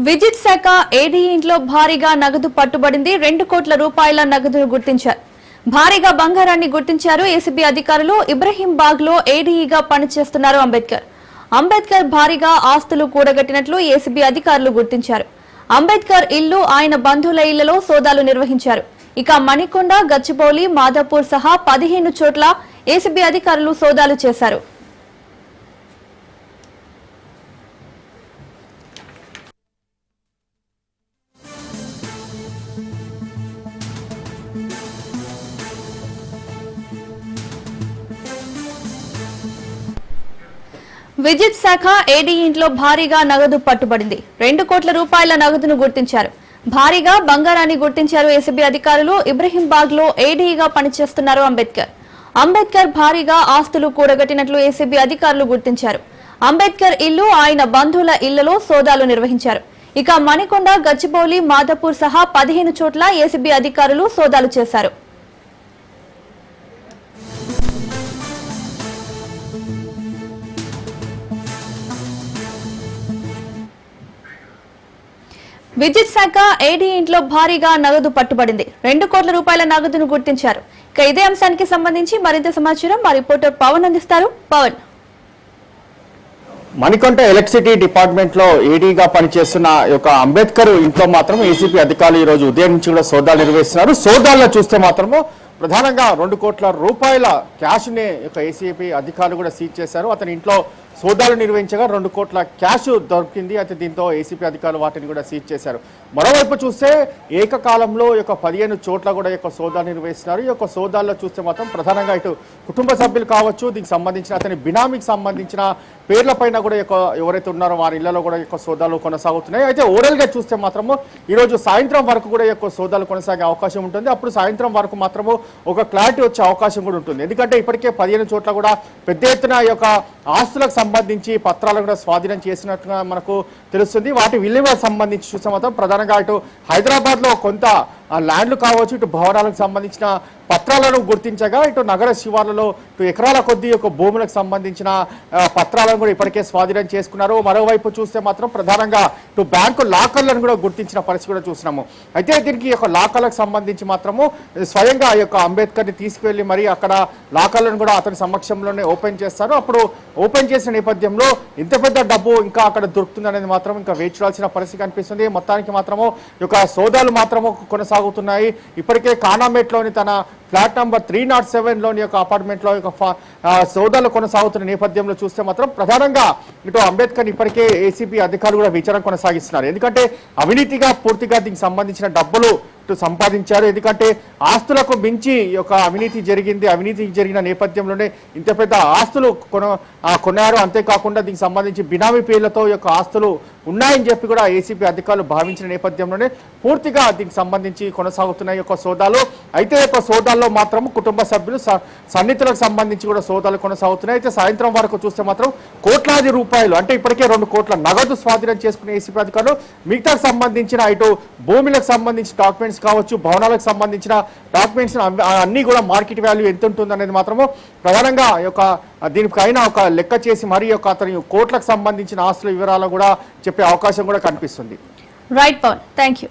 విద్యుత్ శాఖ ఏడీ ఇంట్లో భారీగా నగదు పట్టుబడింది. 2 కోట్ల రూపాయల నగదును గుర్తించారు. భారీగా బంగారాన్ని గుర్తించారు ఏసీబీ అధికారులు. ఇబ్రహీంబాగ్ లో ఏడీగా పనిచేస్తున్నారు అంబేద్కర్ భారీగా ఆస్తులు కూడగట్టినట్లు ఏసీబీ అధికారులు గుర్తించారు. అంబేద్కర్ ఇల్లు, ఆయన బంధువుల ఇళ్లలో సోదాలు నిర్వహించారు. ఇక మణికొండ, గచ్చిబౌలి, మాదాపూర్ సహా 15 చోట్ల ఏసీబీ అధికారులు సోదాలు చేశారు. విద్యుత్ శాఖ ఏడీ ఇంట్లో భారీగా నగదు పట్టుబడింది. 2 కోట్ల రూపాయల నగదును గుర్తించారు. భారీగా బంగారాన్ని గుర్తించారు ఏసీబీ అధికారులు. ఇబ్రహీంబాగ్ లో ఏడీగా పనిచేస్తున్నారు అంబేద్కర్ భారీగా ఆస్తులు కూడగట్టినట్లు ఏసీబీ అధికారులు గుర్తించారు. అంబేద్కర్ ఇల్లు, ఆయన బంధువుల ఇళ్లలో సోదాలు నిర్వహించారు. ఇక మణికొండ, గచ్చిబౌలి, మాదాపూర్ సహా 15 చోట్ల ఏసీబీ అధికారులు సోదాలు చేశారు. విద్యుత్ శాఖ ఏడీ ఇంట్లో భారీగా నగదు పట్టుబడింది. 2 కోట్ల రూపాయల నగదును గుర్తించారు. ఇక ఇదే అంశానికి సంబంధించి మరింత సమాచారం మా రిపోర్టర్ పవన్ అందిస్తారు. పవన్, మణికొండ ఎలక్ట్రిసిటీ డిపార్ట్మెంట్ లో ఏడీగా పనిచేస్తున్న అంబేద్కర్ ఇంట్లో మాత్రం ఏసీపీ అధికారులు ఈ రోజు ఉదయం నుంచి కూడా సోదాలు నిర్వహిస్తున్నారు. సోదాల్లో చూస్తే మాత్రము ప్రధానంగా 2 కోట్ల రూపాయల క్యాష్ ని ఏసీపీ అధికారులు కూడా సీజ్ చేశారు. అతని ఇంట్లో సోదాలు నిర్వహించగా 2 కోట్ల క్యాష్ దొరికింది. అయితే దీంతో ఏసీపీ అధికారులు వాటిని కూడా సీజ్ చేశారు. మరోవైపు చూస్తే ఏకకాలంలో 15 చోట్ల కూడా సోదాలు నిర్వహిస్తున్నారు. ఈ సోదాల్లో చూస్తే మాత్రం ప్రధానంగా ఇటు కుటుంబ సభ్యులు కావచ్చు, దీనికి సంబంధించిన అతని బినామీకి సంబంధించిన పేర్లపైన కూడా ఎవరైతే ఉన్నారో వారి ఇళ్లలో కూడా సోదాలు కొనసాగుతున్నాయి. అయితే ఓవరాల్ గా చూస్తే మాత్రము ఈరోజు సాయంత్రం వరకు కూడా సోదాలు కొనసాగే అవకాశం ఉంటుంది. అప్పుడు సాయంత్రం వరకు మాత్రము ఒక క్లారిటీ వచ్చే అవకాశం కూడా ఉంటుంది. ఎందుకంటే ఇప్పటికే 15 చోట్ల కూడా పెద్ద ఎత్తున ఆస్తులకు సంబంధించి పత్రాలు కూడా స్వాధీనం చేసినట్టుగా మనకు తెలుస్తుంది. వాటి విలువ సంబంధించి చూస్తే మాత్రం ప్రధానంగా ఇటు హైదరాబాద్ లో కొంత ల్యాండ్లు కావచ్చు, ఇటు భవనాలకు సంబంధించిన పత్రాలను గుర్తించగా ఇటు నగర శివార్లలో ఎకరాల కొద్దీ భూములకు సంబంధించిన పత్రాలను కూడా ఇప్పటికే స్వాధీనం చేసుకున్నారు. మరోవైపు చూస్తే మాత్రం ప్రధానంగా ఇటు బ్యాంకు లాకర్లను కూడా గుర్తించిన పరిస్థితి కూడా చూసినాము. అయితే దీనికి లాకర్లకు సంబంధించి మాత్రము స్వయంగా అంబేద్కర్ ని తీసుకువెళ్ళి మరి అక్కడ లాకర్లను కూడా అతని సమక్షంలోనే ఓపెన్ చేస్తారు. అప్పుడు ఓపెన్ చేసిన నేపథ్యంలో ఇంత పెద్ద డబ్బు ఇంకా అక్కడ దొరుకుతుంది అనేది మాత్రం ఇంకా వేచి చూడాల్సిన పరిస్థితి కనిపిస్తుంది. మొత్తానికి మాత్రము సోదాలు మాత్రము కొనసాగుతున్నాయి. ఇప్పటికే కానామేట్లోని తన ఫ్లాట్ నంబర్ 307 లోని అపార్ట్మెంట్ లో సోదాలు కొనసాగుతున్న నేపథ్యంలో చూస్తే మాత్రం ప్రధానంగా ఇటు అంబేద్కర్ ఇప్పటికే ఏసీబీ అధికారులు కూడా విచారణ కొనసాగిస్తున్నారు. ఎందుకంటే అవినీతిగా పూర్తిగా దీనికి సంబంధించిన డబ్బులు సంపాదించారు. ఎందుకంటే ఆస్తులకు మించి అవినీతి జరిగిన నేపథ్యంలోనే ఇంత పెద్ద ఆస్తులు కొన్నారు. అంతేకాకుండా దీనికి సంబంధించి బినామీ పేర్లతో ఆస్తులు ఉన్నాయని చెప్పి కూడా ఏసీబీ అధికారులు భావించిన నేపథ్యంలోనే పూర్తిగా దీనికి సంబంధించి కొనసాగుతున్నాయి సోదాలు. అయితే సోదాల్లో మాత్రం కుటుంబ సభ్యులు, సన్నిహితులకు సంబంధించి కూడా సోదాలు కొనసాగుతున్నాయి. అయితే సాయంత్రం వరకు చూస్తే మాత్రం కోట్లాది రూపాయలు, అంటే ఇప్పటికే 2 కోట్ల నగదు స్వాధీనం చేసుకునే ఏసీబీ అధికారులు మిగతా సంబంధించిన ఇటు భూములకు సంబంధించిన డాక్యుమెంట్స్ కావచ్చు, భవనాలకు సంబంధించిన డాక్యుమెంట్స్ అన్ని కూడా మార్కెట్ వాల్యూ ఎంత ఉంటుంది అనేది మాత్రము ప్రధానంగా దీనిపైన లెక్క చేసి మరి అతని కోట్లకు సంబంధించిన ఆస్తుల వివరాలు కూడా చెప్పే అవకాశం కూడా కనిపిస్తుంది. Right Pavan, thank you.